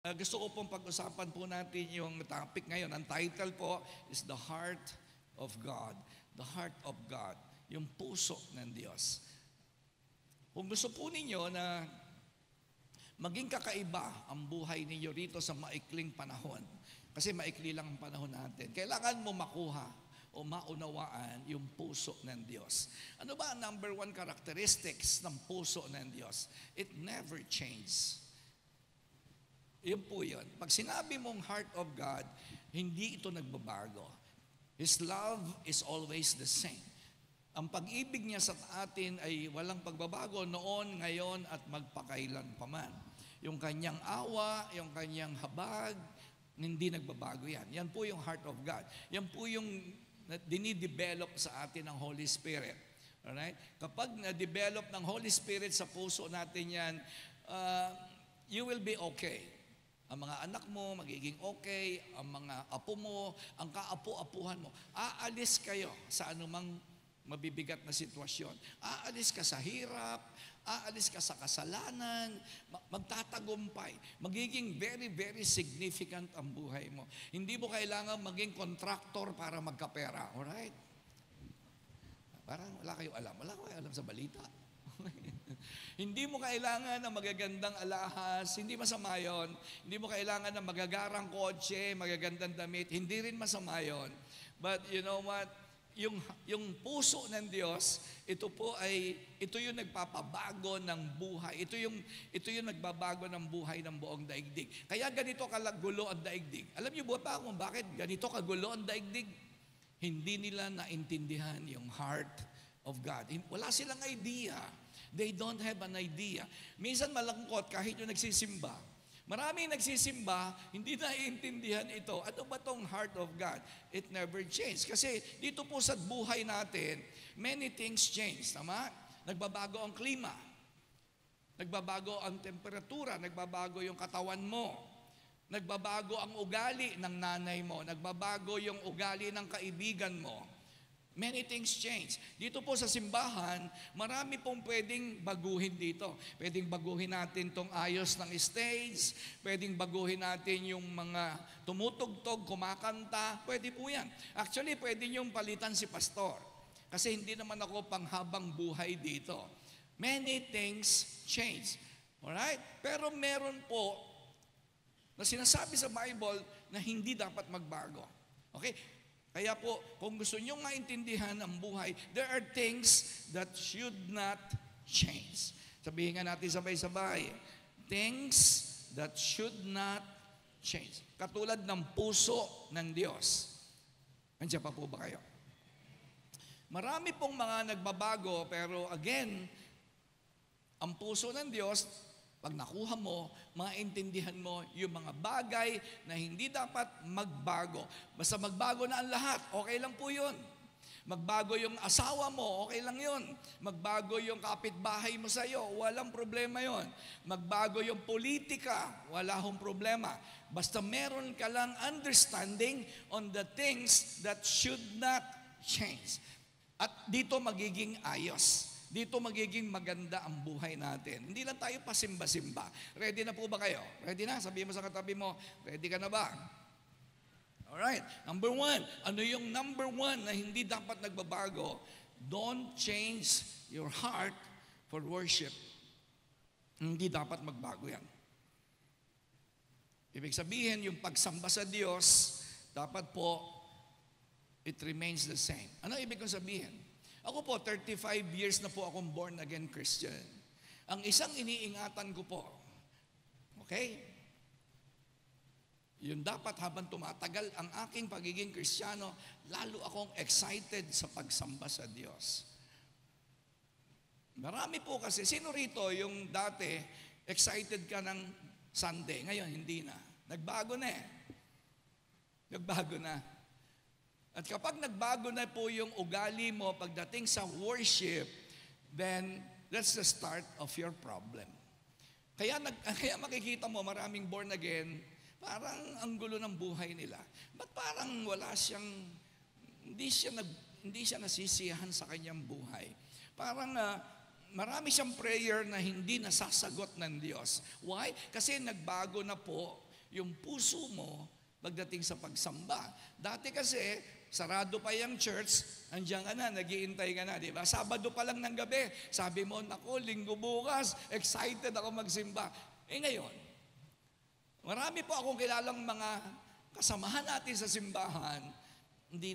Gusto ko pong pag-usapan po natin yung topic ngayon. Ang title po is The Heart of God. The Heart of God. Yung puso ng Diyos. Kung gusto po ninyo na maging kakaiba ang buhay ninyo rito sa maikling panahon, kasi maikli lang ang panahon natin, kailangan mo makuha o maunawaan yung puso ng Diyos. Ano ba ang number one characteristics ng puso ng Diyos? It never changes. Yun po yun. Pag sinabi mong heart of God, hindi ito nagbabago. His love is always the same. Ang pag-ibig niya sa atin ay walang pagbabago noon, ngayon, at magpakailan pa man. Yung kanyang awa, yung kanyang habag, hindi nagbabago yan. Yan po yung heart of God. Yan po yung dinidevelop sa atin ng Holy Spirit. Alright? Kapag na-develop ng Holy Spirit sa puso natin yan, you will be okay. Ang mga anak mo magiging okay, ang mga apo mo, ang kaapo-apuhan mo, aalis kayo sa anumang mabibigat na sitwasyon. Aalis ka sa hirap, aalis ka sa kasalanan, magtatagumpay. Magiging very, very significant ang buhay mo. Hindi mo kailangan maging contractor para magkapera. Alright? Parang wala kayong alam. Wala kayong alam sa balita. Hindi mo kailangan ng magagandang alahas, hindi masama yun. Hindi mo kailangan ng magagarang kotse, magagandang damit, hindi rin masama yun. But you know what? Yung puso ng Diyos, ito yung nagpapabago ng buhay. Ito yung nagbabago ng buhay ng buong daigdig. Kaya ganito kagulo ang daigdig. Alam niyo ba kung bakit ganito kagulo ang daigdig? Hindi nila naintindihan yung heart of God. Wala silang idea. They don't have an idea. Minsan malangkot kahit yung nagsisimba. Maraming nagsisimba, hindi naiintindihan ito. Ano ba tong heart of God? It never changed. Kasi dito po sa buhay natin, many things change. Tama? Nagbabago ang klima. Nagbabago ang temperatura. Nagbabago yung katawan mo. Nagbabago ang ugali ng nanay mo. Nagbabago yung ugali ng kaibigan mo. Many things change. Dito po sa simbahan, marami pong pwedeng baguhin dito. Pwedeng baguhin natin tong ayos ng stage, pwedeng baguhin natin yung mga tumutugtog, kumakanta, pwede po yan. Actually, pwede niyong palitan si pastor. Kasi hindi naman ako panghabang buhay dito. Many things change. Alright? Pero meron po na sinasabi sa Bible na hindi dapat magbago. Okay? Kaya po, kung gusto nyo maintindihan ang buhay, there are things that should not change. Sabihin nga natin sabay-sabay, things that should not change. Katulad ng puso ng Diyos. Nandiyan pa po ba kayo? Marami pong mga nagbabago, pero again, ang puso ng Diyos, pag nakuha mo, maintindihan mo yung mga bagay na hindi dapat magbago. Basta magbago na ang lahat, okay lang po yun. Magbago yung asawa mo, okay lang yun. Magbago yung kapitbahay mo sa iyo, walang problema yun. Magbago yung politika, wala hong problema. Basta meron ka lang understanding on the things that should not change. At dito magiging ayos. Dito magiging maganda ang buhay natin. Hindi lang tayo pasimba-simba. Ready na po ba kayo? Ready na? Sabihin mo sa katabi mo, ready ka na ba? Alright. Number one. Ano yung number one na hindi dapat nagbabago? Don't change your heart for worship. Hindi dapat magbago yan. Ibig sabihin, yung pagsamba sa Diyos, dapat po, it remains the same. Ano ibig kong sabihin? Ako po, 35 years na po akong born again Christian. Ang isang iniingatan ko po, okay? Yun dapat habang tumatagal ang aking pagiging Kristiyano, lalo akong excited sa pagsamba sa Diyos. Marami po kasi, sino rito yung dati, excited ka ng Sunday, ngayon hindi na. Nagbago na eh. Nagbago na. At kapag nagbago na po yung ugali mo pagdating sa worship, then that's the start of your problem. Kaya makikita mo maraming born again, parang ang gulo ng buhay nila. Ba't parang wala siyang, hindi siya nasisiyahan sa kanyang buhay. Parang marami siyang prayer na hindi nasasagot ng Diyos. Why? Kasi nagbago na po yung puso mo pagdating sa pagsamba. Dati kasi, sarado pa yung church, andiyan ka na, naghihintay ka na, di ba? Sabado pa lang ng gabi, sabi mo, naku, linggo bukas, excited ako magsimba. Ngayon, marami po akong kilalang mga kasamahan natin sa simbahan, hindi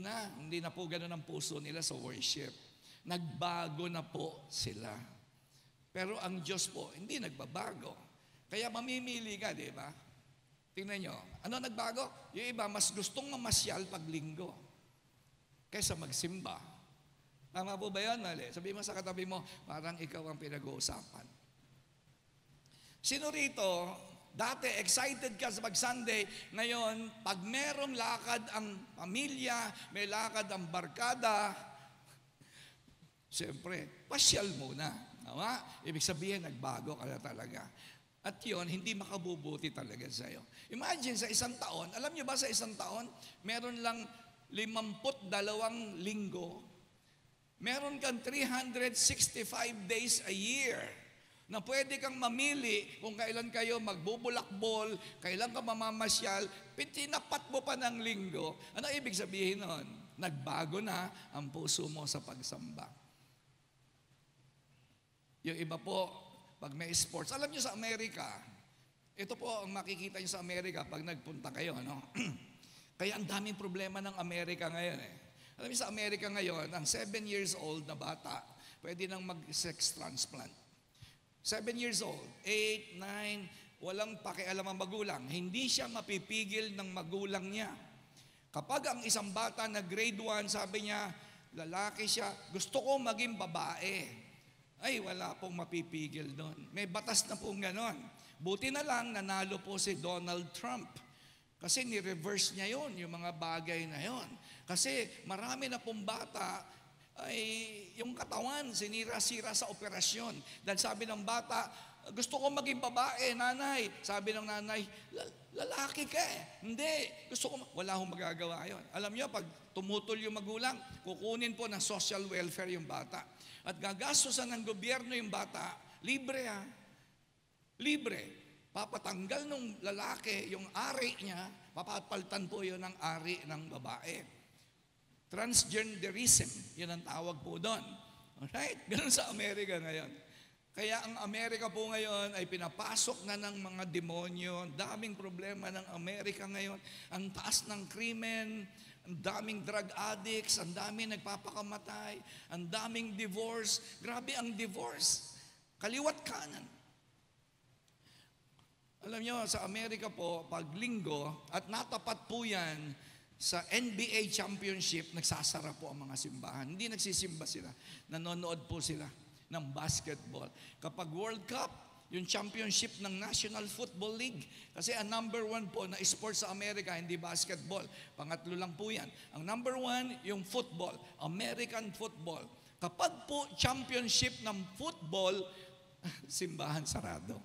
na po ganun ang puso nila sa worship. Nagbago na po sila. Pero ang Diyos po, hindi nagbabago. Kaya mamimili ka, di ba? Tingnan nyo, ano nagbago? Yung iba, mas gustong mamasyal pag linggo kaysa magsimba. Tama po ba yan, mali? Sabi mo sa katabi mo, parang ikaw ang pinag-uusapan. Sino rito, dati excited ka sa pag-Sunday, ngayon, pag merong lakad ang pamilya, may lakad ang barkada, siyempre, pasyal muna. Tama? Ibig sabihin, nagbago ka na talaga. At yun, hindi makabubuti talaga sa'yo. Imagine, sa isang taon, alam nyo ba sa isang taon, meron lang 52 linggo, meron kang 365 days a year na pwede kang mamili kung kailan kayo magbubulakbol, kailan ka mamamasyal, tinapat mo pa ng linggo. Ano ibig sabihin nun? Nagbago na ang puso mo sa pagsamba. Yung iba po, pag may sports, alam nyo sa Amerika, ito po ang makikita nyo sa Amerika pag nagpunta kayo, no? Kaya ang daming problema ng Amerika ngayon eh. Alam niyo sa Amerika ngayon, ang 7 years old na bata, pwede nang mag-sex transplant. 7 years old, 8, 9, walang pakialam ang magulang. Hindi siya mapipigil ng magulang niya. Kapag ang isang bata na grade 1, sabi niya, lalaki siya, gusto ko maging babae. Ay, wala pong mapipigil doon. May batas na pong ganon. Buti na lang, nanalo po si Donald Trump. Kasi ni-reverse niya yon, yung mga bagay na yon. Kasi marami na pong bata, ay yung katawan, sinira-sira sa operasyon. Dahil sabi ng bata, gusto ko maging babae, nanay. Sabi ng nanay, lalaki ka eh. Hindi, gusto ko, wala akong magagawa yon. Alam niyo, pag tumutol yung magulang, kukunin po ng social welfare yung bata. At gagastosan ng gobyerno yung bata, libre ha. Libre. Papatanggal ng lalaki yung ari niya, papapalitan po yun ng ari ng babae. Transgenderism, yun ang tawag po doon. Alright? Ganun sa Amerika ngayon. Kaya ang Amerika po ngayon ay pinapasok na ng mga demonyo. Ang daming problema ng Amerika ngayon. Ang taas ng krimen, ang daming drug addicts, ang daming nagpapakamatay, ang daming divorce. Grabe ang divorce. Kaliwat kanan. Alam nyo, sa Amerika po, pag linggo, at natapat po yan sa NBA Championship, nagsasara po ang mga simbahan. Hindi nagsisimba sila. Nanonood po sila ng basketball. Kapag World Cup, yung championship ng National Football League. Kasi ang number 1 po na sports sa Amerika, hindi basketball. Pangatlo lang po yan. Ang number 1, yung football. American football. Kapag po championship ng football, simbahan sarado.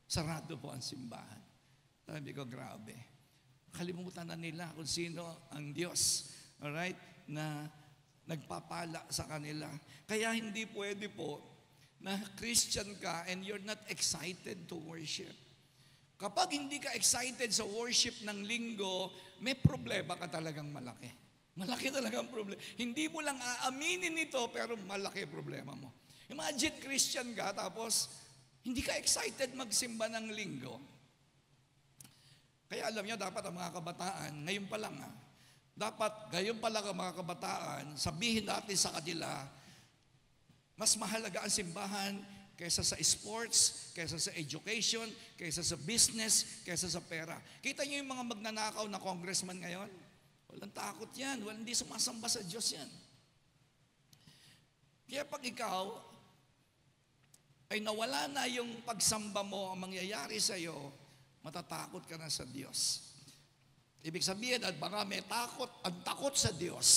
Sarado po ang simbahan. Sabi ko, grabe. Kalimutan na nila kung sino ang Diyos. Alright? Na nagpapala sa kanila. Kaya hindi pwede po na Christian ka and you're not excited to worship. Kapag hindi ka excited sa worship ng linggo, may problema ka talagang malaki. Malaki talagang problema. Hindi mo lang aaminin ito, pero malaki problema mo. Imagine Christian ka, tapos hindi ka excited magsimba ng linggo. Kaya alam niyo, dapat ang mga kabataan, ngayon pa lang dapat ngayon pa lang ang mga kabataan, sabihin natin sa kanila, mas mahalaga ang simbahan kaysa sa sports, kaysa sa education, kaysa sa business, kaysa sa pera. Kita niyo yung mga magnanakaw na congressman ngayon? Walang takot yan. Hindi sumasamba sa Diyos yan. Kaya pag ikaw ay nawala na yung pagsamba mo, ang mangyayari sa iyo, matatakot ka na sa Diyos. Ibig sabihin, at baka may takot, ang takot sa Diyos.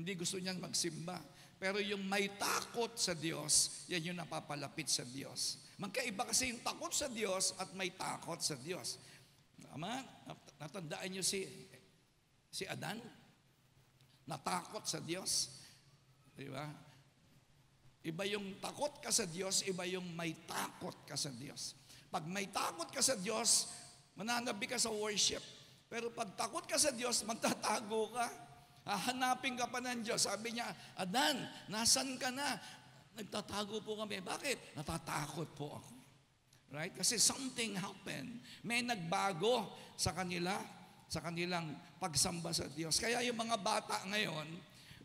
Hindi gusto niyan magsimba. Pero yung may takot sa Diyos, yan yung napapalapit sa Diyos. Magkaiba kasi yung takot sa Diyos at may takot sa Diyos. Tama? Natandaan niyo si Adan? Natakot sa Diyos. Di ba? Iba yung takot ka sa Diyos, iba yung may takot ka sa Diyos. Pag may takot ka sa Diyos, mananabi ka sa worship. Pero pag takot ka sa Diyos, magtatago ka. Hahanapin ka pa ng Diyos. Sabi niya, Adan, nasan ka na? Nagtatago po kami. Bakit? Natatakot po ako. Right? Kasi something happened. May nagbago sa kanila, sa kanilang pagsamba sa Diyos. Kaya yung mga bata ngayon,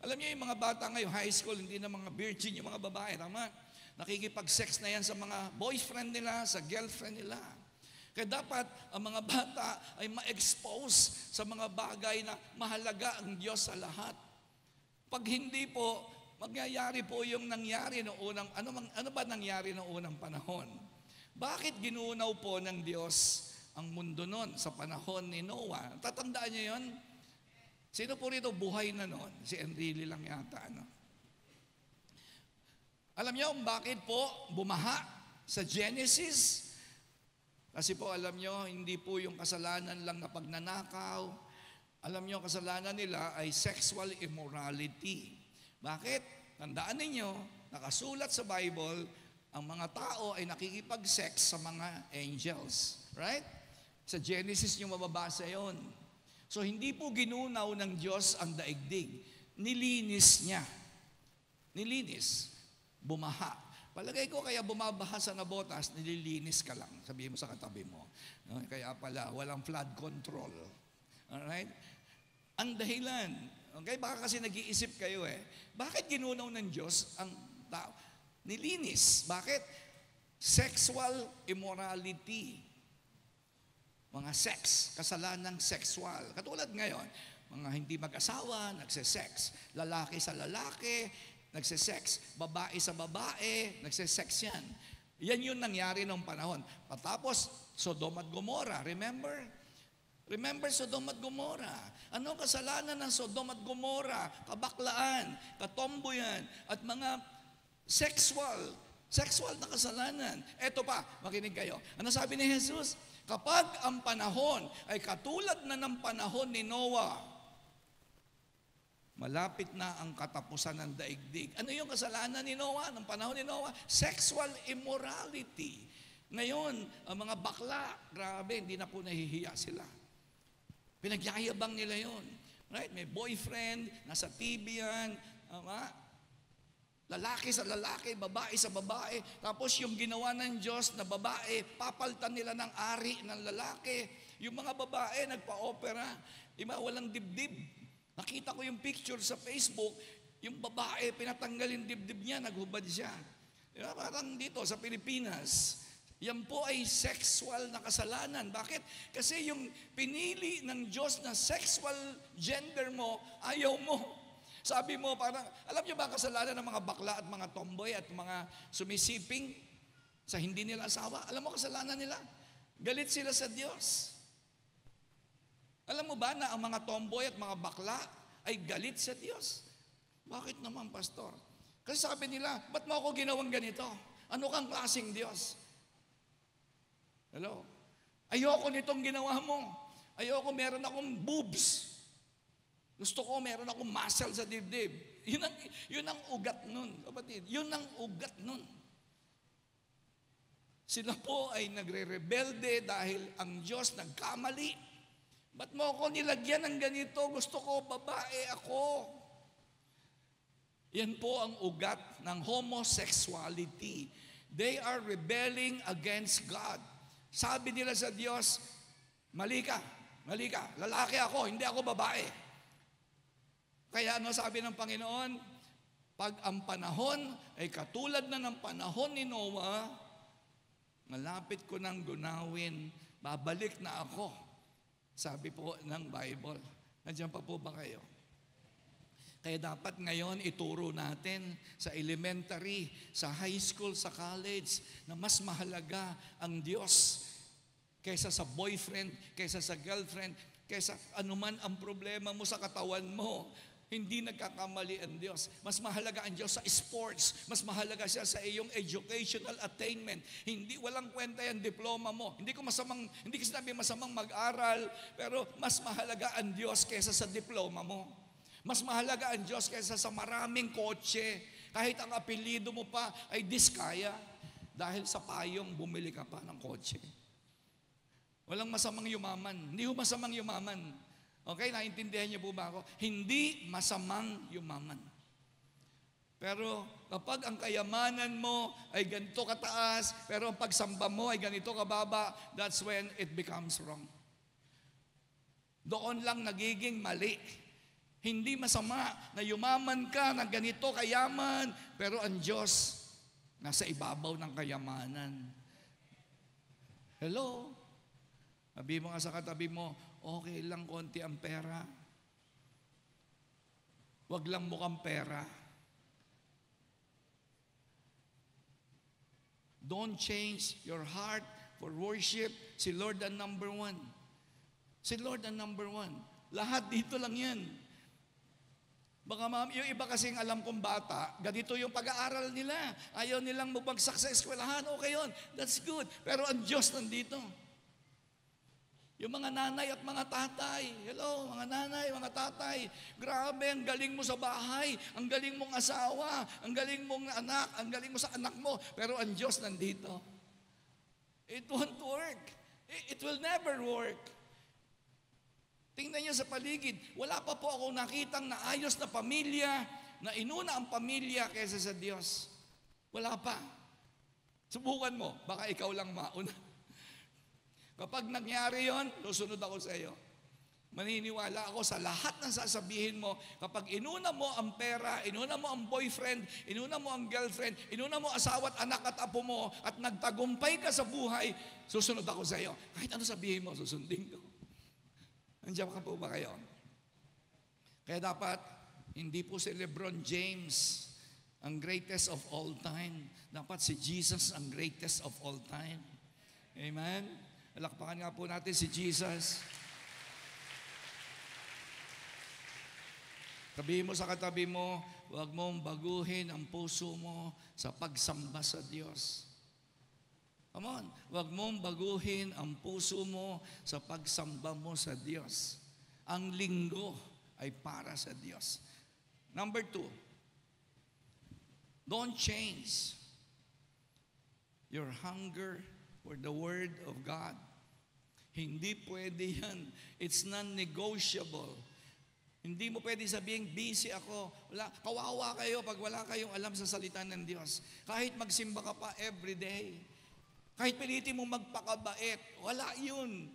alam niyo yung mga bata ngayon, high school, hindi na mga virgin, yung mga babae, tama? Nakikipag-sex na yan sa mga boyfriend nila, sa girlfriend nila. Kaya dapat ang mga bata ay ma-expose sa mga bagay na mahalaga ang Diyos sa lahat. Pag hindi po, magyayari po yung nangyari noong unang, ano ba nangyari noong unang panahon? Bakit ginunaw po ng Diyos ang mundo noon sa panahon ni Noah? Tatandaan niyo yun? Sino po rito buhay na noon? Si Enrile lang yata. Ano? Alam niyo bakit po bumaha sa Genesis? Kasi po alam niyo, hindi po yung kasalanan lang na pagnanakaw. Alam niyo, kasalanan nila ay sexual immorality. Bakit? Tandaan ninyo, nakasulat sa Bible, ang mga tao ay nakikipag-sex sa mga angels. Right? Sa Genesis niyo mababasa yon. So hindi po ginunaw ng Diyos ang daigdig. Nilinis niya. Nilinis. Bumaha. Palagay ko kaya bumabaha sa Nabotas, nililinis ka lang. Sabihin mo sa katabi mo. No? Kaya pala, walang flood control. Alright? Ang dahilan. Okay? Baka kasi nag-iisip kayo bakit ginunaw ng Diyos ang tao? Nilinis. Bakit? Sexual immorality. Mga sex, kasalanang sexual. Katulad ngayon, mga hindi mag-asawa, nagsisex. Lalaki sa lalaki, nagsisex. Babae sa babae, nagsisex yan. Yan yung nangyari noong panahon. Patapos, Sodom at Gomorrah. Remember? Remember Sodom at Gomorrah. Ano kasalanan ng Sodom at Gomorrah? Kabaklaan, katomboyan, at mga sexual na kasalanan. Eto pa, makinig kayo. Ano sabi ni Jesus? Kapag ang panahon ay katulad na ng panahon ni Noah, malapit na ang katapusan ng daigdig. Ano yung kasalanan ni Noah, ng panahon ni Noah? Sexual immorality. Ngayon, ang mga bakla, grabe, hindi na po nahihiya sila. Pinagyayabang nila yon. Right? May boyfriend, nasa TV yan, lalaki sa lalaki, babae sa babae. Tapos yung ginawa ng Diyos na babae, papaltan nila ng ari ng lalaki. Yung mga babae, nagpa-opera. Walang dibdib. Nakita ko yung picture sa Facebook, yung babae, pinatanggal yung dibdib niya, naghubad siya. Diba? Parang dito sa Pilipinas, yan po ay sexual na kasalanan. Bakit? Kasi yung pinili ng Diyos na sexual gender mo, ayaw mo. Sabi mo parang, alam niyo ba kasalanan ng mga bakla at mga tomboy at mga sumisiping sa hindi nila asawa? Alam mo kasalanan nila? Galit sila sa Diyos. Alam mo ba na ang mga tomboy at mga bakla ay galit sa Diyos? Bakit naman, pastor? Kasi sabi nila, ba't mo ako ginawang ganito? Ano kang klaseng Diyos? Hello? Ayoko nitong ginawa mo. Ayoko meron akong boobs. Gusto ko meron akong muscle sa dibdib. Yun ang ugat nun, kapatid. Yun ang ugat nun. Sila po ay nagre-rebelde dahil ang Diyos nagkamali. Ba't mo ako nilagyan ng ganito? Gusto ko babae ako. Yan po ang ugat ng homosexuality. They are rebelling against God. Sabi nila sa Diyos, mali ka, lalaki ako, hindi ako babae. Kaya ano sabi ng Panginoon? Pag ang panahon ay katulad na ng panahon ni Noah, malapit ko nang gunawin, babalik na ako. Sabi po ng Bible. Nandiyan pa po ba kayo? Kaya dapat ngayon ituro natin sa elementary, sa high school, sa college, na mas mahalaga ang Diyos kaysa sa boyfriend, kaysa sa girlfriend, kaysa anuman ang problema mo sa katawan mo. Hindi nagkakamali ang Diyos. Mas mahalaga ang Diyos sa sports. Mas mahalaga siya sa iyong educational attainment. Walang kwenta yung diploma mo. Hindi ko sinabi masamang mag-aral, pero mas mahalaga ang Diyos kaysa sa diploma mo. Mas mahalaga ang Diyos kaysa sa maraming kotse. Kahit ang apelyido mo pa ay Diskaya. dahil sa payong bumili ka pa ng kotse. Walang masamang yumaman. Hindi ho masamang yumaman. Okay, naintindihan niyo po ba ako? Hindi masamang yumaman. Pero kapag ang kayamanan mo ay ganito kataas, pero ang pagsamba mo ay ganito kababa, that's when it becomes wrong. Doon lang nagiging mali. Hindi masama na yumaman ka ng ganito kayaman, pero ang Diyos nasa ibabaw ng kayamanan. Hello? Sabi mo nga sa katabi mo, okay lang konti ang pera. Huwag lang mukhang pera. Don't change your heart for worship. Si Lord ang number one. Si Lord ang number one. Lahat dito lang yan. Baka yung iba kasing alam kong bata, ganito yung pag-aaral nila. Ayaw nilang mabagsak sa eskwelahan. Okay yun. That's good. Pero ang Diyos nandito. Yung mga nanay at mga tatay, hello, mga nanay, mga tatay, grabe, ang galing mo sa bahay, ang galing mong asawa, ang galing mong anak, ang galing mo sa anak mo, pero ang Diyos nandito. It won't work. It will never work. Tingnan niyo sa paligid, wala pa po ako nakitang naayos na pamilya, na inuna ang pamilya kaysa sa Diyos. Wala pa. Subukan mo, baka ikaw lang mauna. Kapag nangyari yon, susunod ako sa iyo. Maniniwala ako sa lahat ng sasabihin mo. Kapag inuna mo ang pera, inuna mo ang boyfriend, inuna mo ang girlfriend, inuna mo asawa at anak at apo mo, at nagtagumpay ka sa buhay, susunod ako sa iyo. Kahit ano sabihin mo, susundin ko. Nandiyan ka po ba kayo? Kaya dapat, hindi po si LeBron James ang greatest of all time. Dapat si Jesus ang greatest of all time. Amen? Alakpakan nga po natin si Jesus. Sabihin mo sa katabi mo, huwag mong baguhin ang puso mo sa pagsamba sa Diyos. Come on. Huwag mong baguhin ang puso mo sa pagsamba mo sa Diyos. Ang linggo ay para sa Diyos. Number 2, don't change your hunger for the Word of God. Hindi pwede yan. It's non-negotiable. Hindi mo pwede sabihin, busy ako. Kawawa kayo pag wala kayong alam sa salita ng Diyos. Kahit magsimba ka pa every day. Kahit pilitin mo magpakabait, wala yun.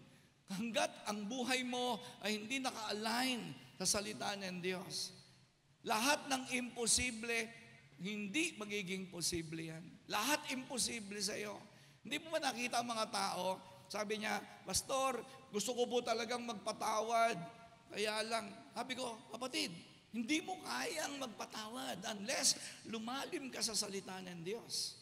Hanggat ang buhay mo ay hindi naka-align sa salita ng Diyos. Lahat ng imposible, hindi magiging posible yan. Lahat imposible sa iyo. Hindi mo ba nakita ang mga tao? Sabi niya, Pastor, gusto ko po talagang magpatawad. Kaya lang, sabi ko, kapatid, hindi mo kayang magpatawad unless lumalim ka sa salita ng Diyos.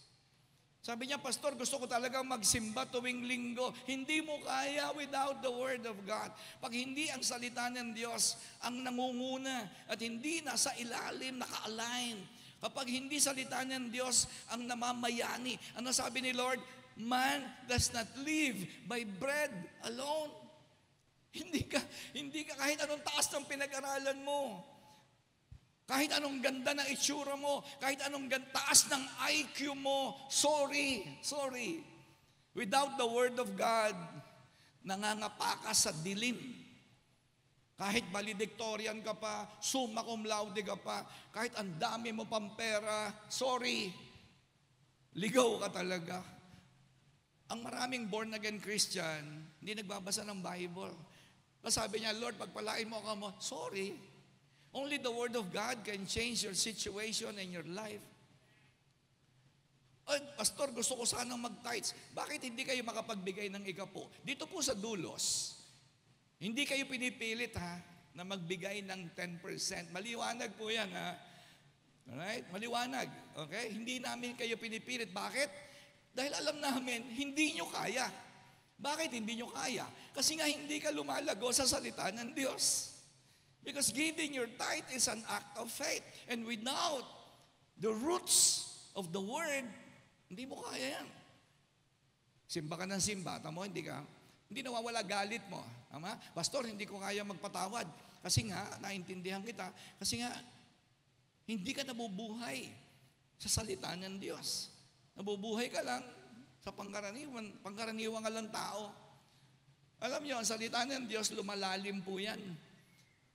Sabi niya, Pastor, gusto ko talagang magsimba tuwing linggo. Hindi mo kaya without the Word of God. Pag hindi ang salita ng Diyos ang nangunguna at hindi nasa ilalim, naka-align. Kapag hindi salita ng Diyos ang namamayani. Ano sabi ni Lord? Man does not live by bread alone. Hindi ka kahit anong taas ng pinag-aralan mo, kahit anong ganda ng itsura mo, kahit anong taas ng IQ mo, sorry. Without the Word of God, nangangapa ka sa dilim. Kahit valedictorian ka pa, summa cum laude ka pa, kahit ang dami mo pang pera, sorry, ligaw ka talaga. Ang maraming born-again Christian, hindi nagbabasa ng Bible. Sabi niya, Lord, pagpalain mo ako, sorry. Only the Word of God can change your situation and your life. Ay, Pastor, gusto ko sanang mag-tithes. Bakit hindi kayo makapagbigay ng ikapo? Dito po sa Dulos, hindi kayo pinipilit na magbigay ng 10%. Maliwanag po yan Alright? Maliwanag. Okay? Hindi namin kayo pinipilit. Bakit? Dahil alam namin, hindi nyo kaya. Bakit hindi nyo kaya? Kasi nga hindi ka lumalago sa salita ng Diyos. Because giving your tithe is an act of faith. And without the roots of the Word, hindi mo kaya yan. Simba ka ng simba, tamo, hindi nawawala galit mo. Tama? Pastor, hindi ko kaya magpatawad. Kasi nga, naintindihan kita, kasi nga, hindi ka nabubuhay sa salita ng Diyos. Nabubuhay ka lang sa pangkaraniwan ka lang tao. Alam niyo, ang salita ng Diyos, lumalalim po yan.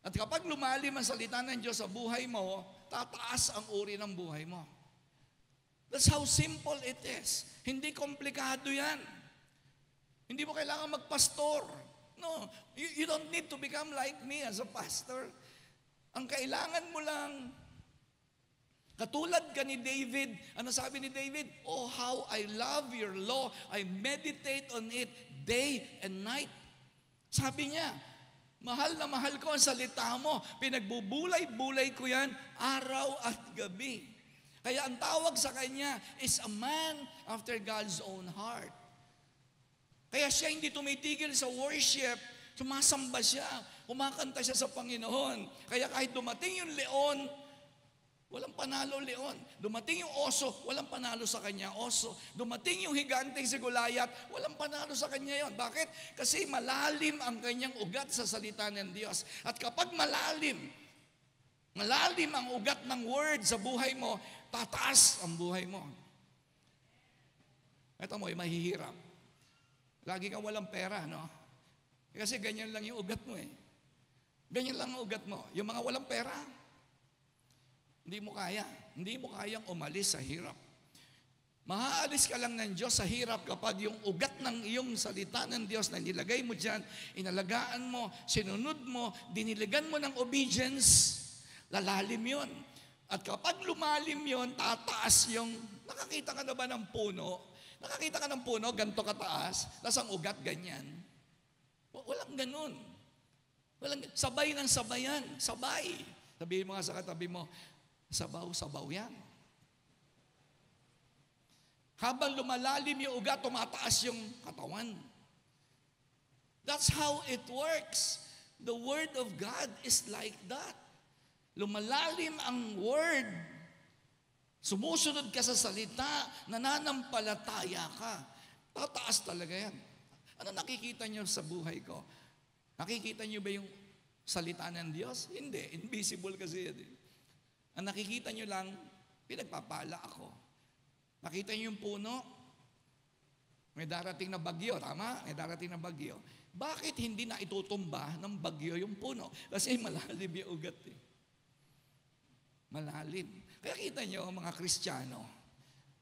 At kapag lumalim ang salita ng Diyos sa buhay mo, tataas ang uri ng buhay mo. That's how simple it is. Hindi komplikado yan. Hindi mo kailangan magpastor. No, you don't need to become like me as a pastor. Ang kailangan mo lang, katulad ka ni David, ano sabi ni David? Oh, how I love your law. I meditate on it day and night. Sabi niya, mahal na mahal ko ang salita mo. Pinagbubulay-bulay ko yan araw at gabi. Kaya ang tawag sa kanya is a man after God's own heart. Kaya siya hindi tumitigil sa worship, sumasamba siya, kumakanta siya sa Panginoon. Kaya kahit dumating yung leon, walang panalo leon. Dumating yung oso, walang panalo sa kanya oso. Dumating yung higanteng si Goliath, walang panalo sa kanya yon. Bakit? Kasi malalim ang kanyang ugat sa salita ng Diyos. At kapag malalim ang ugat ng word sa buhay mo, tataas ang buhay mo. Ito mo, mahihirap. Lagi kang walang pera, no? Kasi ganyan lang yung ugat mo eh. Ganyan lang ang ugat mo. Yung mga walang pera, hindi mo kaya. Hindi mo kayang umalis sa hirap. Mahaalis ka lang ng Diyos sa hirap kapag yung ugat ng iyong salita ng Diyos na nilagay mo dyan, inalagaan mo, sinunod mo, diniligan mo ng obedience, lalalim yun. At kapag lumalim yun, tataas yung, nakakita ka na ba ng puno? Nakakita ka ng puno, ganito kataas, tas ang ugat ganyan. Walang ganun. Sabay ng sabayan, sabay. Sabihin mo nga sa katabi mo, sabaw-sabaw yan. Habang lumalalim yung ugat, tumataas yung katawan. That's how it works. The Word of God is like that. Lumalalim ang Word. Sumusunod ka sa salita, nananampalataya ka. Tataas talaga yan. Ano nakikita niyo sa buhay ko? Nakikita niyo ba yung salita ng Diyos? Hindi. Invisible kasi yan. Ang nakikita niyo lang, pinagpapala ako. Nakita niyo yung puno? May darating na bagyo, tama? May darating na bagyo. Bakit hindi na itutumba ng bagyo yung puno? Kasi malalim yung ugat eh. Malalim. Kaya kita niyo, mga Kristiyano,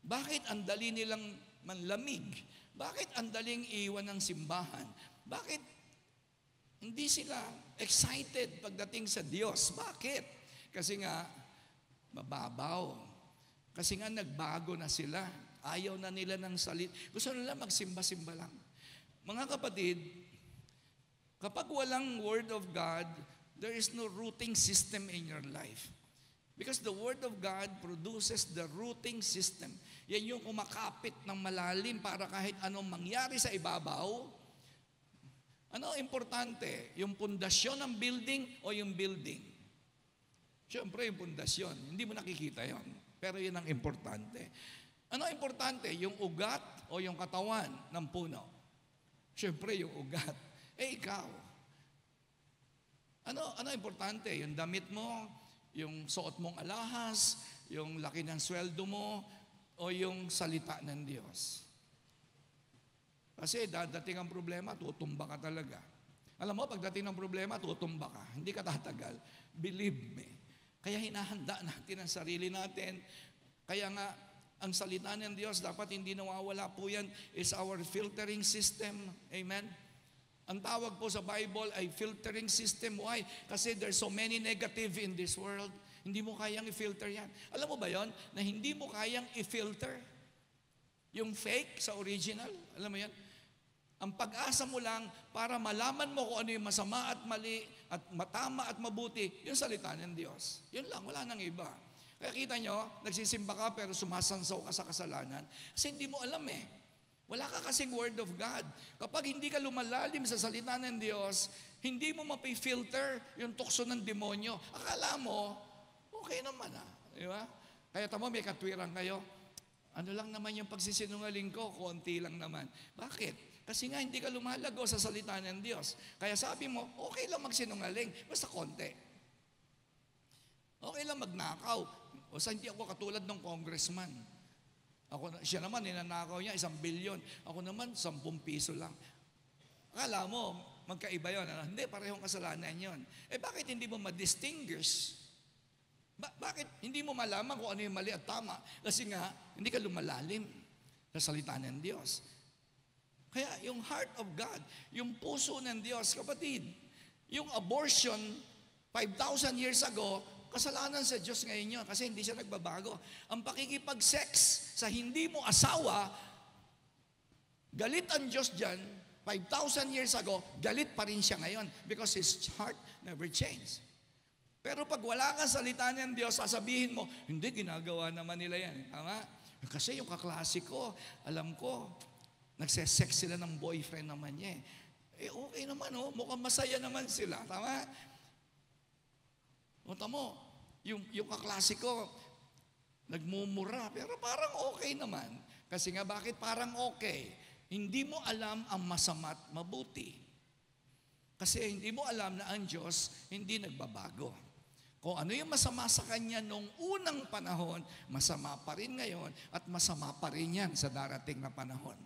bakit ang dali nilang manlamig? Bakit ang daling iwan ng simbahan? Bakit hindi sila excited pagdating sa Diyos? Bakit? Kasi nga, mababaw. Kasi nga, nagbago na sila. Ayaw na nila ng salit. Gusto nila magsimba-simba lang. Mga kapatid, kapag walang Word of God, there is no rooting system in your life. Because the Word of God produces the rooting system. Yan yung kumakapit ng malalim para kahit anong mangyari sa ibabaw. Ano importante? Yung pundasyon ng building o yung building? Siyempre yung pundasyon. Hindi mo nakikita yon. Pero yun ang importante. Ano importante? Yung ugat o yung katawan ng puno? Siyempre yung ugat. Ikaw. Ano importante? Yung damit mo, yung suot mong alahas, yung laki ng sweldo mo, o yung salita ng Diyos. Kasi dadating ang problema, tutumba ka talaga. Alam mo, pagdating ng problema, tutumba ka. Hindi ka tatagal. Believe me. Kaya hinahanda natin ang sarili natin. Kaya nga, ang salita ng Diyos, dapat hindi nawawala po yan, is our filtering system. Amen? Ang tawag po sa Bible ay filtering system. Why? Kasi there's so many negative in this world. Hindi mo kayang i-filter yan. Alam mo ba yon? Na hindi mo kayang i-filter yung fake sa original. Alam mo yan? Ang pag-asa mo lang para malaman mo kung ano yung masama at mali at matama at mabuti, yung salita ng Diyos. Yun lang, wala nang iba. Kaya kita nyo, nagsisimba ka pero sumasansaw ka sa kasalanan. Kasi hindi mo alam eh. Wala ka kasing Word of God. Kapag hindi ka lumalalim sa salita ng Diyos, hindi mo mapifilter yung tukso ng demonyo. Akala mo, okay naman Di ba? Kaya tamo, may katwiran kayo. Ano lang naman yung pagsisinungaling ko? Konti lang naman. Bakit? Kasi nga hindi ka lumalago sa salita ng Diyos. Kaya sabi mo, okay lang magsinungaling, basta konti. Okay lang magnakaw. O sa hindi ako katulad ng congressman. Siya naman, ninanakaw niya 1 billion. Ako naman, 10 piso lang. Akala mo, magkaiba yun. Ano? Hindi, parehong kasalanan yun. Bakit hindi mo ma-distinguish? Bakit hindi mo malaman kung ano yung mali at tama? Kasi nga, hindi ka lumalalim sa salita ng Diyos. Kaya yung heart of God, yung puso ng Diyos, kapatid, yung abortion, 5,000 years ago, kasalanan sa Diyos ngayon yun kasi hindi siya nagbabago. Ang pakikipag-sex sa hindi mo asawa, galit ang Diyos dyan, 5,000 years ago, galit pa rin siya ngayon because His heart never changed. Pero pag wala kang salita ng Diyos, sasabihin mo, hindi, ginagawa naman nila yan. Tama? Kasi yung kaklase ko, alam ko, nagsesex sila ng boyfriend naman niya. Okay naman, mukhang masaya naman sila. Tama? Punta mo, yung kaklase ko, nagmumura, pero parang okay naman. Kasi nga, bakit parang okay? Hindi mo alam ang masama at mabuti. Kasi hindi mo alam na ang Diyos hindi nagbabago. Kung ano yung masama sa Kanya nung unang panahon, masama pa rin ngayon at masama pa rin yan sa darating na panahon.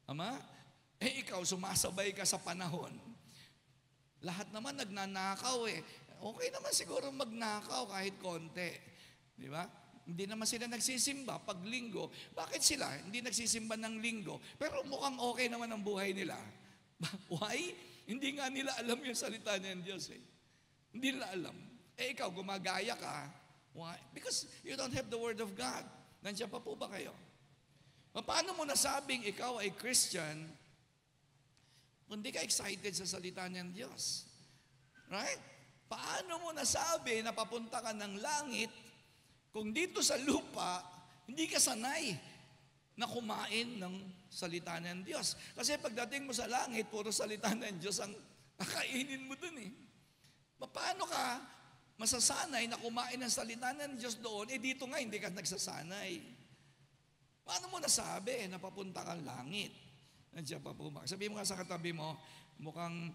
Ama? Ikaw, sumasabay ka sa panahon. Lahat naman nagnanakaw Okay naman siguro magnakaw kahit konti. Di ba? Hindi naman sila nagsisimba pag linggo. Bakit sila hindi nagsisimba ng linggo? Pero mukhang okay naman ang buhay nila. Why? Hindi nga nila alam yung salita ng Diyos Hindi nila alam. Ikaw, gumagaya ka. Why? Because you don't have the Word of God. Nandiyan pa po ba kayo? Paano mo nasabing ikaw ay Christian kung di ka excited sa salita ng Diyos? Right? Paano mo nasabi na papunta ka ng langit kung dito sa lupa, hindi ka sanay na kumain ng salita ng Diyos? Kasi pagdating mo sa langit, puro salita ng Diyos ang nakainin mo dun Paano ka masasanay na kumain ng salita ng Diyos doon, dito nga hindi ka nagsasanay? Paano mo nasabi na papunta kang langit? Nandiyan pa po ba? Sabihin mo nga sa katabi mo, mukhang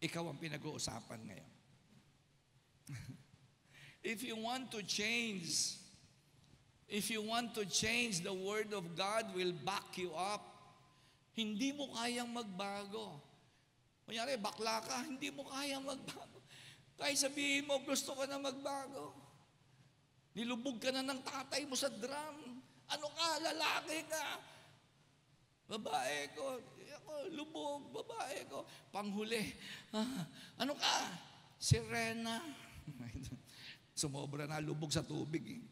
ikaw ang pinag-uusapan ngayon. If you want to change, the Word of God will back you up. Hindi mo kayang magbago. Kunyari, bakla ka, hindi mo kayang magbago. Kahit sabihin mo, gusto ka na magbago. Nilubog ka na ng tatay mo sa drum. Ano ka, lalaki ka. Babae ko, ako, lubog, babae ko. Panghuli, ano ka? Sirena. Sumobra na, lubog sa tubig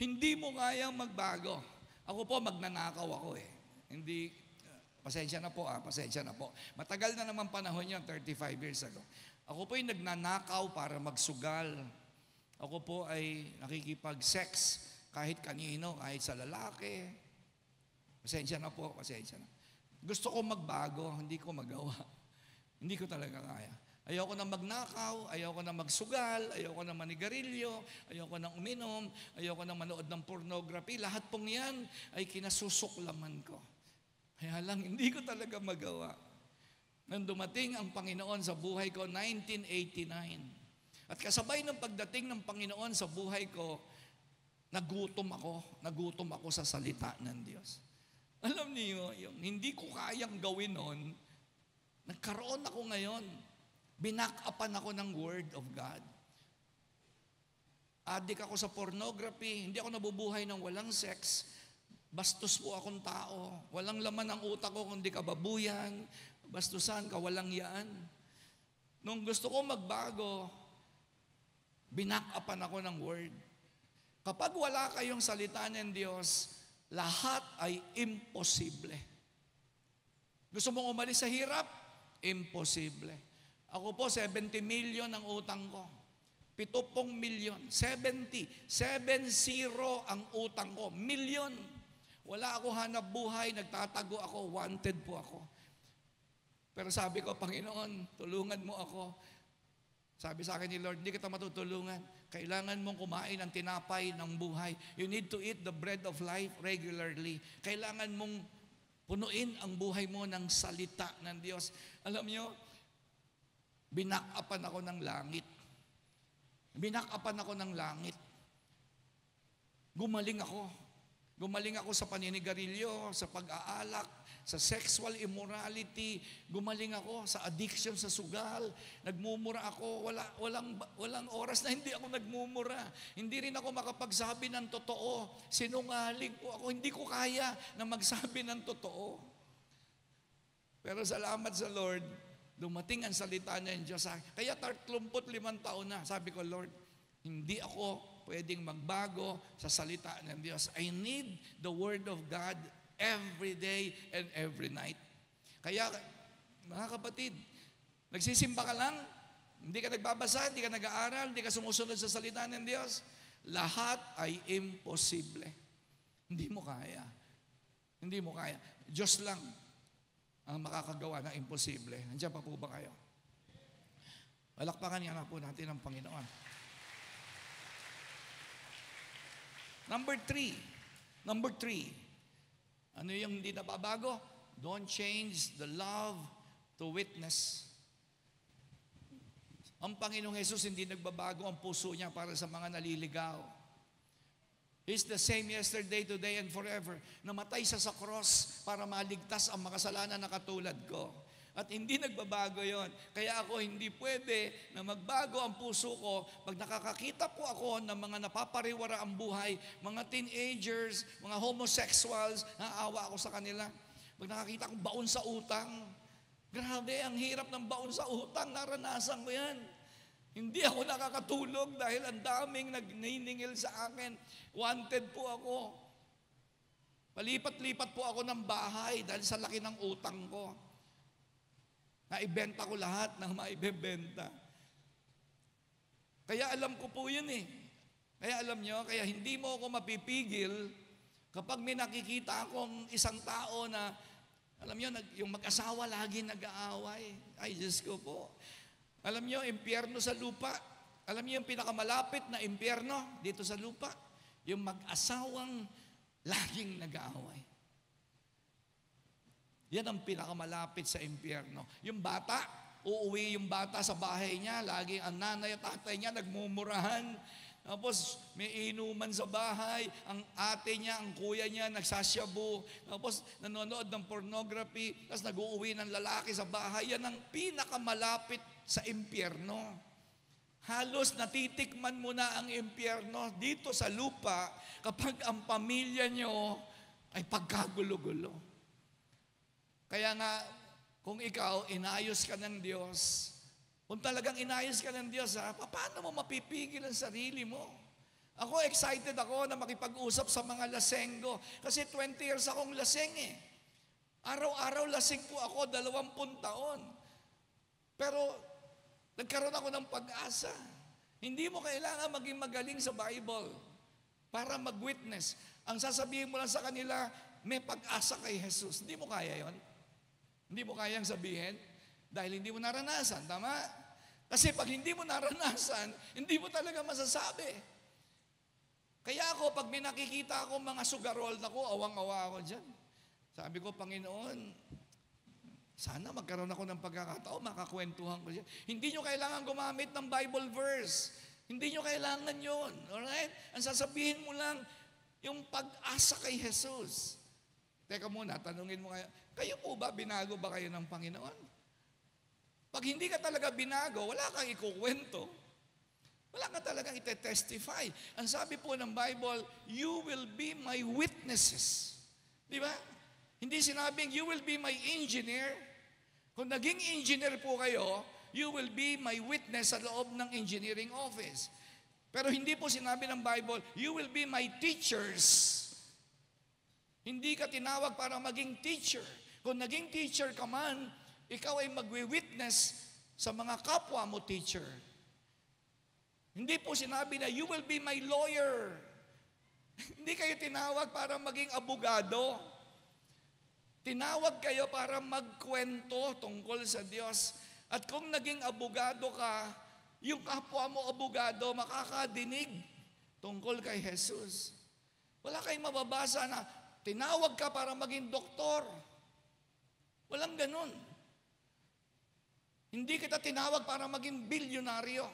Hindi mo kayang magbago. Ako po, magnanakaw ako Hindi, pasensya na po pasensya na po. Matagal na naman panahon yun, 35 years ago. Ako po ay nagnanakaw para magsugal. Ako po ay nakikipag-sex kahit kanino, kahit sa lalaki. Pasensya na po, pasensya na. Gusto ko magbago, hindi ko magawa. Hindi ko talaga kaya. Ayoko na magnakaw, ayoko na magsugal, ayoko na manigarilyo, ayoko na uminom, ayoko na manood ng pornography. Lahat pong yan ay kinasusuklaman ko. Kaya lang, hindi ko talaga magawa. Nang dumating ang Panginoon sa buhay ko, 1989. At kasabay ng pagdating ng Panginoon sa buhay ko, nagutom ako sa salita ng Diyos. Alam niyo, yung hindi ko kayang gawin noon, nagkaroon ako ngayon. Binak-upan ako ng Word of God. Adik ako sa pornography, hindi ako nabubuhay ng walang sex. Bastos po akong tao. Walang laman ang utak ko kundi kababuyan. Bastusan, kawalang yaan. Nung gusto ko magbago, binak-upan ako ng Word. Kapag wala kayong salita ng Diyos, lahat ay imposible. Gusto mong umalis sa hirap? Imposible. Ako po, 70 million ang utang ko. 70 million. 70 ang utang ko. Million. Wala ako hanap buhay, nagtatago ako, wanted po ako. Pero sabi ko, Panginoon, tulungan mo ako. Sabi sa akin ni Lord, hindi kita matutulungan. Kailangan mong kumain ng tinapay ng buhay. You need to eat the bread of life regularly. Kailangan mong punuin ang buhay mo ng salita ng Diyos. Alam nyo, binak-upan ako ng langit. Binak-upan ako ng langit. Gumaling ako. Gumaling ako sa paninigarilyo, sa pag-aalak, sa sexual immorality. Gumaling ako sa addiction sa sugal. Nagmumura ako. Walang oras na hindi ako nagmumura. Hindi rin ako makapagsabi ng totoo. Sinungaling po ako. Hindi ko kaya na magsabi ng totoo. Pero salamat sa Lord, dumating ang salita ng Diyos sa akin. Kaya 35 taon na. Sabi ko, Lord, hindi ako pwedeng magbago sa salita ng Diyos. I need the Word of God every day and every night. Kaya, mga kapatid, nagsisimba ka lang, hindi ka nagbabasa, hindi ka nag-aaral, hindi ka sumusunod sa salita ng Diyos, lahat ay imposible. Hindi mo kaya. Hindi mo kaya. Diyos lang ang makakagawa ng imposible. Nandiyan pa po ba kayo? Palakpakan nga na po natin ang Panginoon. Number three. Ano yung hindi nababago? Don't change the love to witness. Ang Panginoong Jesus hindi nagbabago ang puso niya para sa mga naliligaw. He's the same yesterday, today, and forever. Namatay siya sa cross para maligtas ang makasalanan na katulad ko. At hindi nagbabago yon. Kaya ako hindi pwede na magbago ang puso ko pag nakakakita po ako ng mga napapariwara ang buhay, mga teenagers, mga homosexuals, naawa ako sa kanila. Pag nakakita ko baon sa utang, grabe, ang hirap ng baon sa utang, naranasan ko yan. Hindi ako nakakatulog dahil ang daming nagniningil sa akin. Wanted po ako. Palipat-lipat po ako ng bahay dahil sa laki ng utang ko. Naibenta ko lahat ng maibebenta. Kaya alam ko po yun eh. Kaya alam nyo, kaya hindi mo ako mapipigil kapag may nakikita akong isang tao na, alam nyo, yung mag-asawa lagi nag-aaway. Ay, Diyos ko po. Alam nyo, impyerno sa lupa. Alam nyo yung pinakamalapit na impyerno dito sa lupa? Yung mag-asawang laging nag-aaway. Yan ang pinakamalapit sa impyerno. Yung bata, uuwi yung bata sa bahay niya, laging ang nanay at tatay niya nagmumurahan. Tapos may inuman sa bahay, ang ate niya, ang kuya niya nagsasyabu. Tapos nanonood ng pornography, tapos nag-uuwi ng lalaki sa bahay. Yan ang pinakamalapit sa impyerno. Halos natitikman mo na ang impyerno dito sa lupa kapag ang pamilya nyo ay pagkagulo-gulo. Kaya nga, kung ikaw, inayos ka ng Diyos, kung talagang inayos ka ng Diyos, paano mo mapipigil ang sarili mo? Ako, excited ako na makipag-usap sa mga lasenggo. Kasi 20 years akong laseng eh. Araw-araw lasing po ako, 20 taon. Pero, nagkaroon ako ng pag-asa. Hindi mo kailangan maging magaling sa Bible para mag-witness. Ang sasabihin mo lang sa kanila, may pag-asa kay Jesus. Hindi mo kaya yon. Hindi mo kayang sabihin dahil hindi mo naranasan. Tama? Kasi pag hindi mo naranasan, hindi mo talaga masasabi. Kaya ako, pag may nakikita ako mga sugarol, naku, awang-awa ako dyan. Sabi ko, Panginoon, sana magkaroon ako ng pagkakataon, makakwentuhan ko dyan. Hindi nyo kailangan gumamit ng Bible verse. Hindi nyo kailangan yun. Alright? Ang sasabihin mo lang, yung pag-asa kay Jesus. Teka muna, tanungin mo kayo po ba, binago ba kayo ng Panginoon? Pag hindi ka talaga binago, wala kang ikukwento. Wala ka talagang ite-testify. Ang sabi po ng Bible, you will be my witnesses. Di ba? Hindi sinabing, you will be my engineer. Kung naging engineer po kayo, you will be my witness sa loob ng engineering office. Pero hindi po sinabi ng Bible, you will be my teachers. Hindi ka tinawag para maging teacher. Kung naging teacher ka man, ikaw ay magwi-witness sa mga kapwa mo teacher. Hindi po sinabi na, you will be my lawyer. Hindi kayo tinawag para maging abogado. Tinawag kayo para magkwento tungkol sa Diyos. At kung naging abogado ka, yung kapwa mo abogado makakadinig tungkol kay Jesus. Wala kayong mababasa na tinawag ka para maging doktor. Walang ganun. Hindi kita tinawag para maging bilyonaryo.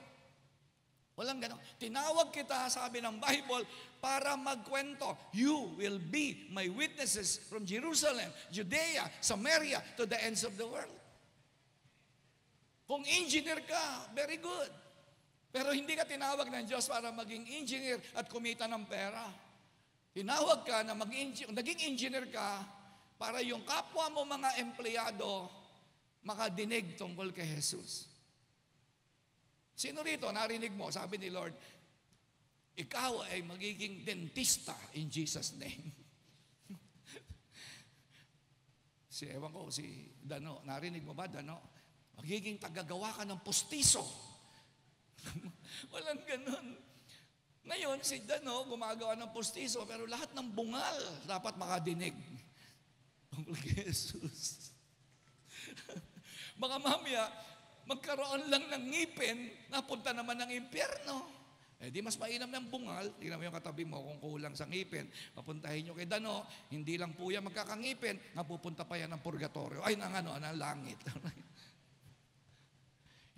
Walang ganon. Tinawag kita, sabi ng Bible, para magkwento. You will be my witnesses from Jerusalem, Judea, Samaria, to the ends of the world. Kung engineer ka, very good. Pero hindi ka tinawag ng Diyos para maging engineer at kumita ng pera. Tinawag ka na naging engineer ka para yung kapwa mo mga empleyado makadinig tungkol kay Jesus. Sino rito, narinig mo, sabi ni Lord, ikaw ay magiging dentista in Jesus' name. Ewan ko, si Dano, narinig mo ba, Dano? Magiging tagagawa ka ng pustiso. Walang ganun. Ngayon, si Dano gumagawa ng pustiso, pero lahat ng bungal dapat makadinig. Tungkol kay Jesus. Baka mamaya, magkaroon lang ng ngipin, napunta naman ng impyerno. Di mas mainam ng bungal, tingnan mo yung katabi mo kung kulang sa ngipin, papuntahin nyo kay Dano, hindi lang po yan magkakangipin, napupunta pa yan ng purgatorio, ng langit.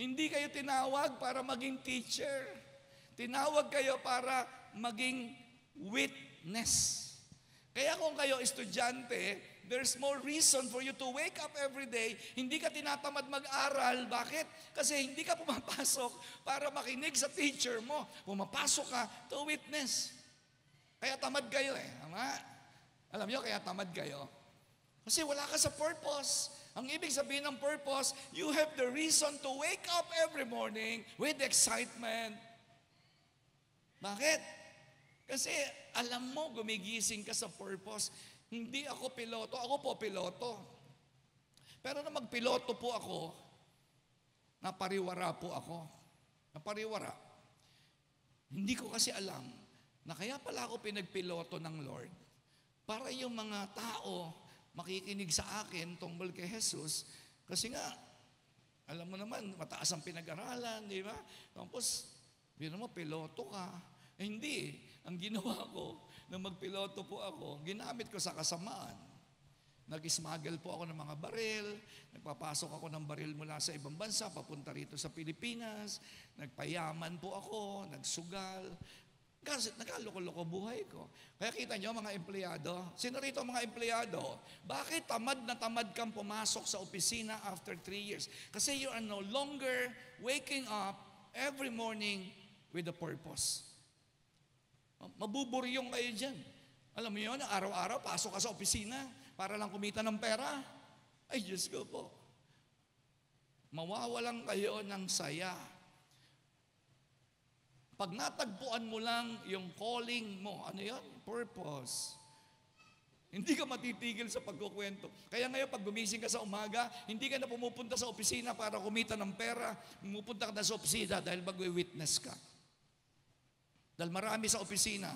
Hindi kayo tinawag para maging teacher. Tinawag kayo para maging witness. Kaya kung kayo estudyante, there's more reason for you to wake up every day. Hindi ka tinatamad mag-aral. Bakit? Kasi hindi ka pumapasok para makinig sa teacher mo. Pumapasok ka to witness. Kaya tamad kayo Tama? Alam niyo, kaya tamad kayo. Kasi wala ka sa purpose. Ang ibig sabihin ng purpose, you have the reason to wake up every morning with excitement. Bakit? Kasi alam mo, gumigising ka sa purpose. Hindi ako piloto. Ako po piloto. Pero na magpiloto po ako, napariwara po ako. Napariwara. Hindi ko kasi alam na kaya pala ako pinagpiloto ng Lord para yung mga tao makikinig sa akin tungkol kay Jesus. Kasi nga, alam mo naman, mataas ang pinag-aralan, di ba? Tapos, bino mo, piloto ka. Hindi. Ang ginawa ko, nung magpiloto po ako, ginamit ko sa kasamaan. Nag-smuggle po ako ng mga baril, nagpapasok ako ng baril mula sa ibang bansa, papunta rito sa Pilipinas, nagpayaman po ako, nagsugal. Kasi nakaloko-loko buhay ko. Kaya kita nyo mga empleyado, sino rito mga empleyado? Bakit tamad na tamad kang pumasok sa opisina after 3 years? Kasi you are no longer waking up every morning with a purpose. Mabuburyong kayo dyan. Alam mo yun, araw-araw pasok ka sa opisina para lang kumita ng pera. Ay, Diyos ko po. Mawawalan kayo ng saya. Pag natagpuan mo lang yung calling mo, ano yun? Purpose. Hindi ka matitigil sa pagkukwento. Kaya ngayon, pag gumising ka sa umaga, hindi ka na pumupunta sa opisina para kumita ng pera. Pumupunta ka na sa opisina dahil mag-witness ka. Dahil marami sa opisina,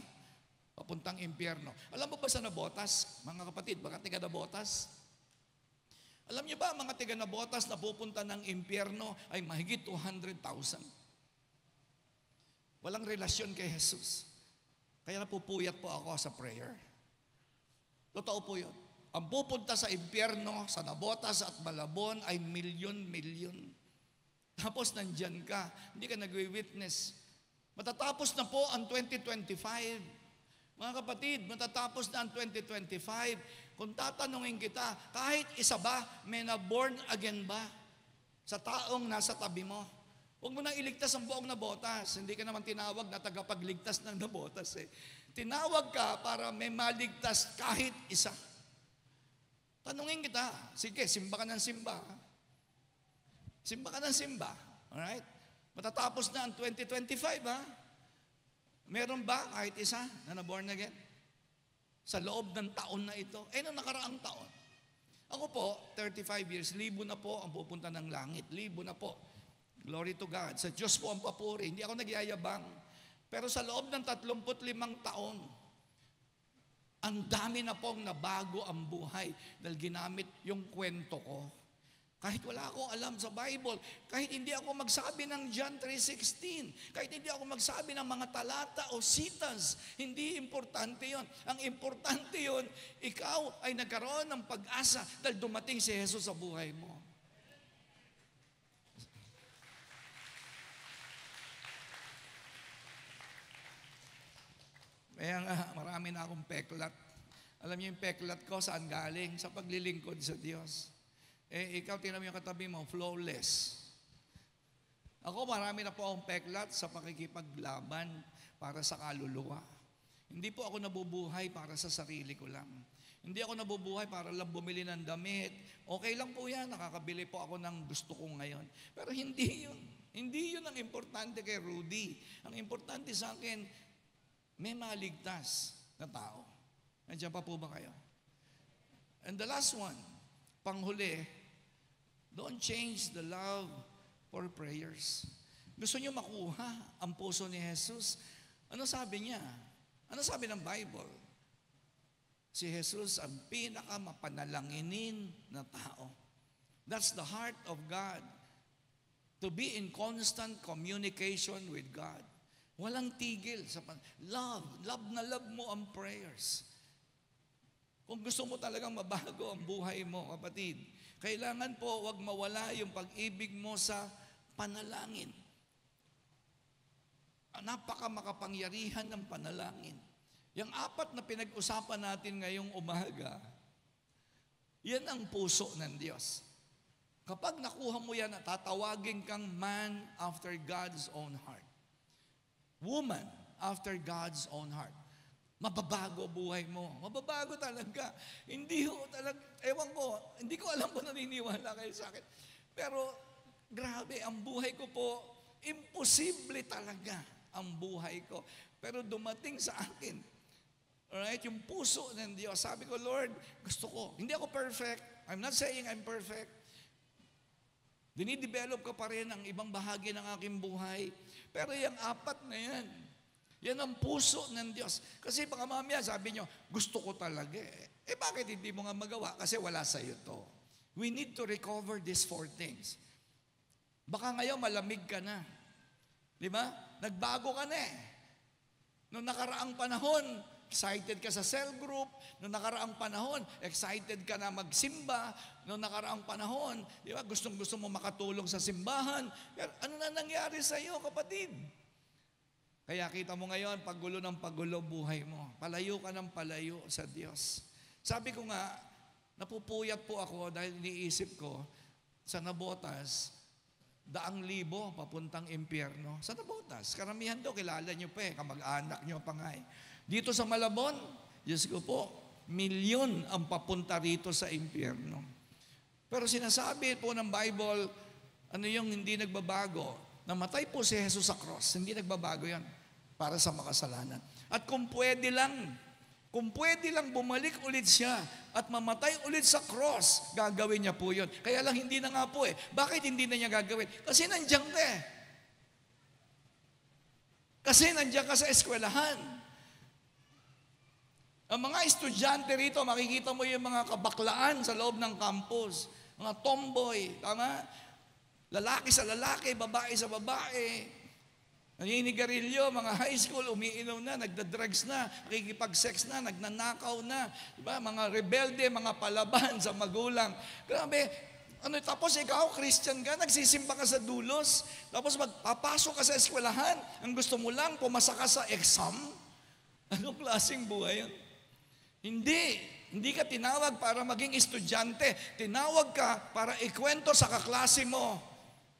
papuntang impyerno. Alam mo ba sa Nabotas, mga kapatid, baka tiga Nabotas? Alam niyo ba, mga tiga Nabotas na pupunta ng impyerno ay mahigit 200,000. Walang relasyon kay Jesus. Kaya napupuyat po ako sa prayer. Totoo po yun. Ang pupunta sa impyerno, sa Nabotas at Malabon ay milyon-milyon. Tapos nandyan ka, hindi ka nagwi-witness. Matatapos na po ang 2025. Mga kapatid, matatapos na ang 2025. Kung tatanungin kita, kahit isa ba, may na-born again ba sa taong nasa tabi mo? Huwag mo nang iligtas ang buong Nabotas. Hindi ka naman tinawag na tagapagligtas ng Nabotas Tinawag ka para may maligtas kahit isa. Tanungin kita, sige, simba ka ng simba. Simba ka ng simba. Alright? Matatapos na ang 2025, Meron ba kahit isa na na-born again? Sa loob ng taon na ito? Nung nakaraang taon. Ako po, 35 years, libo na po ang pupunta ng langit. Libo na po. Glory to God. Sa Diyos po ang papuri. Hindi ako nagyayabang. Pero sa loob ng 35 taon, ang dami na pong nabago ang buhay dahil ginamit yung kwento ko. Kahit wala akong alam sa Bible, kahit hindi ako magsabi ng John 3:16, kahit hindi ako magsabi ng mga talata o sitas, hindi importante yon. Ang importante yon, ikaw ay nagkaroon ng pag-asa dahil dumating si Jesus sa buhay mo. Kaya nga, marami na akong peklat. Alam niyo yung peklat ko saan galing? Sa paglilingkod sa Diyos. Ikaw, tingnan mo yung katabi mo, flawless. Ako, marami na po akong peklat sa pakikipaglaban para sa kaluluwa. Hindi po ako nabubuhay para sa sarili ko lang. Hindi ako nabubuhay para lang bumili ng damit. Okay lang po yan, nakakabili po ako ng gusto ko ngayon. Pero hindi yun. Hindi yun ang importante kay Rudy. Ang importante sa akin, may maligtas na tao. Nandiyan pa po ba kayo? And the last one, panghuli, don't change the love for prayers. Gusto niyo makuha ang puso ni Jesus? Ano sabi niya? Ano sabi ng Bible? Si Jesus ang pinakamapanalanginin na tao. That's the heart of God. To be in constant communication with God. Walang tigil sa love na love mo ang prayers. Kung gusto mo talagang mabago ang buhay mo, kapatid, kailangan po wag mawala yung pag-ibig mo sa panalangin. Napaka makapangyarihan ng panalangin. Yung 4 na pinag-usapan natin ngayong umaga, yan ang puso ng Diyos. Kapag nakuha mo yan, tatawagin kang man after God's own heart. Woman after God's own heart. Mababago buhay mo. Mababago talaga. Hindi ko talaga, ewan ko, hindi ko alam kung naniniwala kayo sa akin. Pero grabe, ang buhay ko po, imposible talaga ang buhay ko. Pero dumating sa akin, alright, yung puso ng Diyos. Sabi ko, Lord, gusto ko. Hindi ako perfect. I'm not saying I'm perfect. Dinidevelop ko pa rin ang ibang bahagi ng aking buhay. Pero yung 4 na yan, yan ang puso ng Diyos. Kasi baka mamaya sabi nyo, gusto ko talaga eh. Bakit hindi mo nga magawa? Kasi wala sa'yo to. We need to recover these 4 things. Baka ngayon malamig ka na. Di ba? Nagbago ka na eh. Noong nakaraang panahon, excited ka sa cell group. Noong nakaraang panahon, excited ka na magsimba. Noong nakaraang panahon, di ba, gustong-gusto mo makatulong sa simbahan. Pero ano na nangyari sa iyo, kapatid? Kaya kita mo ngayon, paggulo ng paggulo buhay mo. Palayo ka ng palayo sa Diyos. Sabi ko nga, napupuyat po ako dahil iniisip ko, sa Nabotas, 100,000 papuntang impyerno. Sa Nabotas, karamihan daw, kilala nyo pa eh, kamag-anak nyo pa nga eh. Dito sa Malabon, Diyos ko po, 1,000,000 ang papunta rito sa impyerno. Pero sinasabi po ng Bible, ano yung hindi nagbabago? Namatay po si Jesus sa cross. Hindi nagbabago yan para sa makasalanan. At kung pwede lang bumalik ulit siya at mamatay ulit sa cross, gagawin niya po yun. Kaya lang hindi na nga po eh. Bakit hindi na niya gagawin? Kasi nandiyan ka eh. Kasi nandiyan ka sa eskwelahan. Ang mga estudyante rito, makikita mo yung mga kabaklaan sa loob ng campus. Mga tomboy, tama? Lalaki sa lalaki, babae sa babae. Naninigarilyo, mga high school, umiinom na, nagda-drugs na, nakikipag-sex na, nagnanakaw na. Diba? Mga rebelde, mga palaban sa magulang. Grabe, tapos ikaw, Christian ka, nagsisimba ka sa dulos, tapos magpapasok ka sa eskwelahan, ang gusto mo lang, pumasa ka sa exam. Anong klaseng buhay yun? Hindi ka tinawag para maging estudyante. Tinawag ka para ikwento sa kaklase mo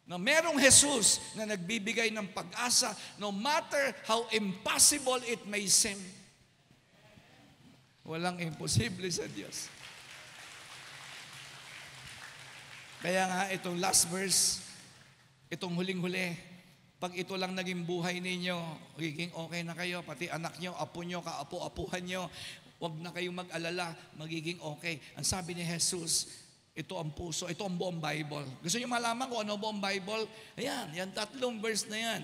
na merong Jesus na nagbibigay ng pag-asa no matter how impossible it may seem. Walang imposible sa Diyos. Kaya nga, itong last verse, itong huling-huli, pag ito lang naging buhay ninyo, magiging okay na kayo, pati anak nyo, apo nyo, kaapo-apuhan nyo, huwag na kayong mag-alala, magiging okay. Ang sabi ni Jesus, ito ang puso, ito ang buong Bible. Gusto niyo malaman kung ano buong Bible? Ayan, yan 3 verse na yan.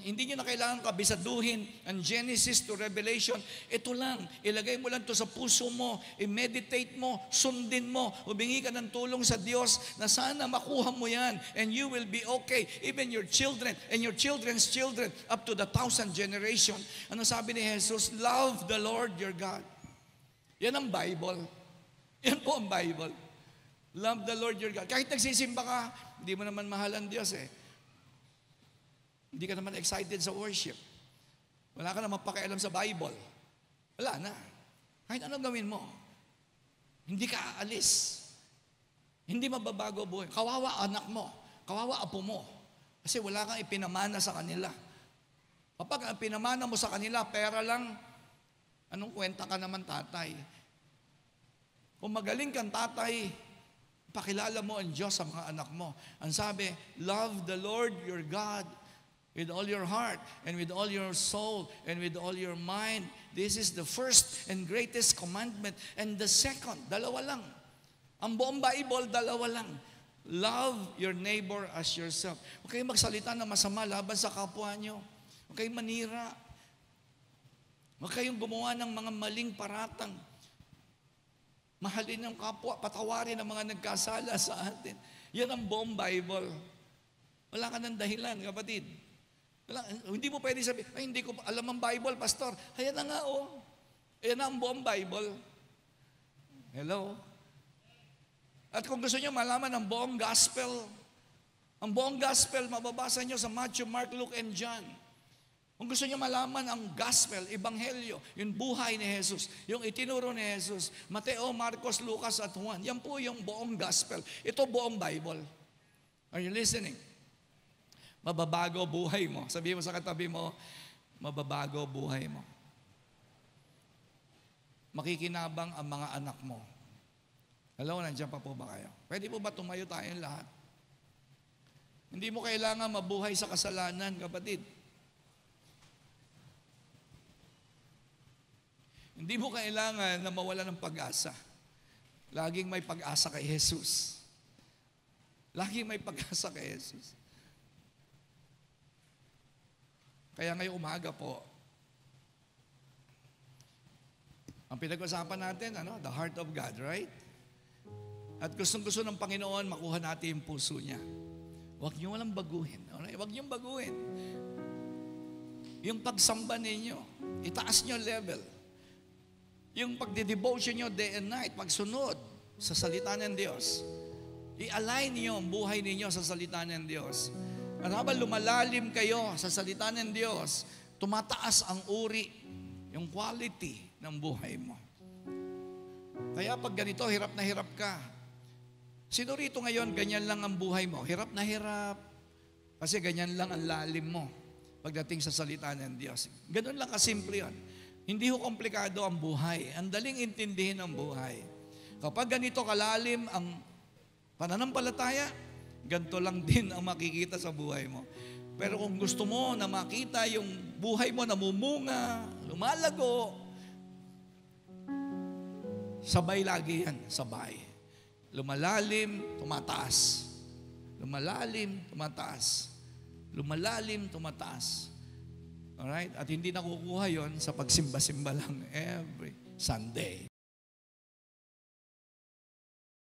Hindi niyo na kailangan kabisaduhin ang Genesis to Revelation. Ito lang, ilagay mo lang to sa puso mo, i-meditate mo, sundin mo, humingi ka ng tulong sa Diyos na sana makuha mo yan and you will be okay. Even your children and your children's children up to the 1,000th generation. Ano sabi ni Jesus? Love the Lord your God. Yan ang Bible. Yan po ang Bible. Love the Lord your God. Kahit nagsisimba ka, hindi mo naman mahal ang Diyos eh. Hindi ka naman excited sa worship. Wala ka naman pakialam sa Bible. wala na. Kahit anong gawin mo, hindi ka aalis. Hindi mababago buhay. Kawawa anak mo, kawawa apo mo. Kasi wala kang ipinamana sa kanila. Kapag ang pinamana mo sa kanila, pera lang, anong kwenta ka naman tatay? Kung magaling kang tatay, pakilala mo ang Diyos sa mga anak mo. Ang sabi, love the Lord your God with all your heart and with all your soul and with all your mind. This is the first and greatest commandment. And the second, dalawa lang. Ang buong Bible, dalawa lang. Love your neighbor as yourself. Huwag kayong magsalita na masama laban sa kapwa nyo. Huwag kayong manira. Huwag kayong gumawa ng mga maling paratang. Mahalin ang kapwa, patawarin ang mga nagkasala sa atin. Yan ang buong Bible. Wala ka ng dahilan, kapatid. Hindi mo pwede sabihin, ay hindi ko alam ang Bible, pastor. Ayan na nga, oh. Ayan na ang buong Bible. Hello? At kung gusto nyo malaman ang buong gospel, mababasa nyo sa Matthew, Mark, Luke, and John. Kung gusto nyo malaman ang gospel, ebanghelyo, yung buhay ni Jesus, yung itinuro ni Jesus, Mateo, Marcos, Lucas, at Juan, yan po yung buong gospel. Ito buong Bible. Are you listening? Mababago buhay mo. Sabihin mo sa katabi mo, mababago buhay mo. Makikinabang ang mga anak mo. Hello, nandiyan pa po ba kayo? Pwede po ba tumayo tayong lahat? Hindi mo kailangan mabuhay sa kasalanan, kapatid. Hindi mo kailangan na mawala ng pag-asa. Laging may pag-asa kay Jesus. Laging may pag-asa kay Jesus. Kaya ngayong umaga po, ang pinag-usapan natin, the heart of God, right? At gustong-gusto ng Panginoon, makuha natin yung puso niya. Huwag niyo walang baguhin. Alright? Huwag niyong baguhin. Yung pagsamba ninyo, itaas niyo level. Yung pagdidevotion niyo day and night, pagsunod sa salita ng Diyos. I-align niyo ang buhay ninyo sa salita ng Diyos. At habang lumalalim kayo sa salita ng Diyos, tumataas ang uri, yung quality ng buhay mo. Kaya pag ganito, hirap na hirap ka. Sino rito ngayon, ganyan lang ang buhay mo? Hirap na hirap. Kasi ganyan lang ang lalim mo pagdating sa salita ng Diyos. Ganun lang kasimple yun. Hindi ho komplikado ang buhay. Ang daling intindihin ang buhay. Kapag ganito kalalim ang pananampalataya, ganito lang din ang makikita sa buhay mo. Pero kung gusto mo na makita yung buhay mo namumunga, lumalago, sabay lagi yan, sabay. Lumalalim, tumataas. Lumalalim, tumataas. Lumalalim, tumataas. Alright? At hindi nakukuha yon sa pagsimba-simba lang every Sunday.